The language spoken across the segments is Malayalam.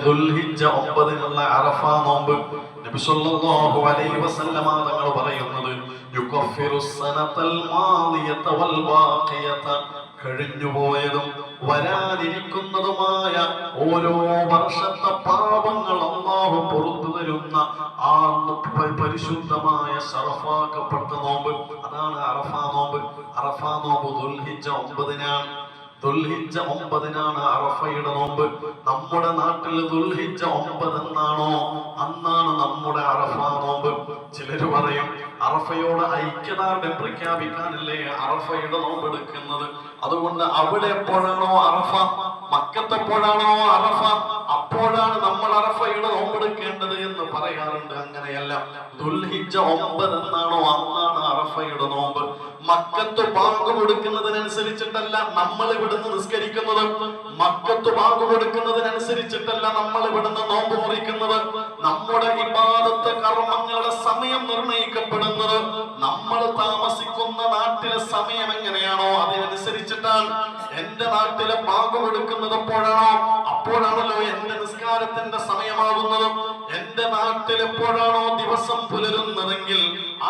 ദുൽഹിജ്ജ 9-നുള്ള അറഫ നോമ്പ് നബി സല്ലല്ലാഹു അലൈഹി വസല്ലമ തങ്ങൾ പറയുന്നത് യുകഫിറുസ് സനതൽ മാദിയത വൽ ബാഖിയത, കഴിഞ്ഞുപോയതും വരാനിരിക്കുന്നതുമായ ഓരോ വർഷത്തെ പാപങ്ങൾ അല്ലാഹു പുറത്തു തരുന്ന ആ പരിശുദ്ധമായ ശറഫാക്കപ്പെട്ട നോമ്പ്, അതാണ് അറഫ നോമ്പ്. അറഫ നോമ്പ് ദുൽഹിജ്ജ 9-നാണ്. ദുൽഹിജ്ജ 9-നാണ് അറഫയുടെ നോമ്പ്. നമ്മുടെ നാട്ടിൽ ദുൽഹിജ്ജ 9 എന്നാണോ അന്നാണ് നമ്മുടെ അറഫ നോമ്പ്. ചിലര് പറയും അറഫയോട് ഐക്യദാർഢ്യം പ്രഖ്യാപിക്കാനല്ലേ അറഫയുടെ നോമ്പ് എടുക്കുന്നത്, അതുകൊണ്ട് അവിടെ എപ്പോഴാണോ അറഫ, മക്കത്തെപ്പോഴാണോ അറഫ, അപ്പോഴാണ് നമ്മൾ അറഫയുടെ നോമ്പെടുക്കേണ്ടത് എന്ന് പറയാറുണ്ട്. അങ്ങനെയല്ല. ദുൽഹിജ്ജ 9 എന്നാണോ അന്നാണ് അറഫയുടെ നോമ്പ്. മക്കത്ത് ബാങ്ക് കൊടുക്കുന്നതിനനുസരിച്ചിട്ടല്ല നമ്മൾ ഇവിടുന്ന് നിസ്കരിക്കുന്നത്, മക്കത്ത് ബാങ്ക് കൊടുക്കുന്നതിനനുസരിച്ചിട്ടല്ല നമ്മൾ ഇവിടുന്ന് നോമ്പ് മുറിക്കുന്നത്. നമ്മുടെ ഇബാദത്ത് കർമ്മങ്ങളുടെ സമയം നിർണയിക്കപ്പെടുന്നത് നമ്മൾ താമസിക്കുന്ന നാട്ടിലെ സമയം എങ്ങനെയാണോ അതിനനുസരിച്ചിട്ടാണ്. എന്റെ നാട്ടിലെ ബാങ്ക് കൊടുക്കുന്നത് എപ്പോഴാണോ അപ്പോഴാണല്ലോ എന്റെ നിസ്കാരത്തിന്റെ സമയമാകുന്നത്. എന്റെ നാട്ടിൽ എപ്പോഴാണോ ദിവസം പുലരുന്നതെങ്കിൽ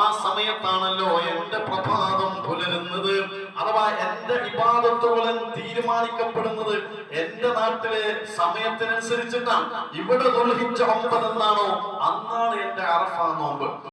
ആ സമയത്താണല്ലോ എന്റെ പ്രഭാതം പുലരുന്നത്. അഥവാ എന്റെ ഇബാദത്തുകൾ തീരുമാനിക്കപ്പെടുന്നത് എന്റെ നാട്ടിലെ സമയത്തിനനുസരിച്ചിട്ടാണ്. ഇവിടെ ദുൽഹിജ്ജ 9 എന്നാണോ അന്നാണ് എന്റെ അറഫ നോമ്പ്.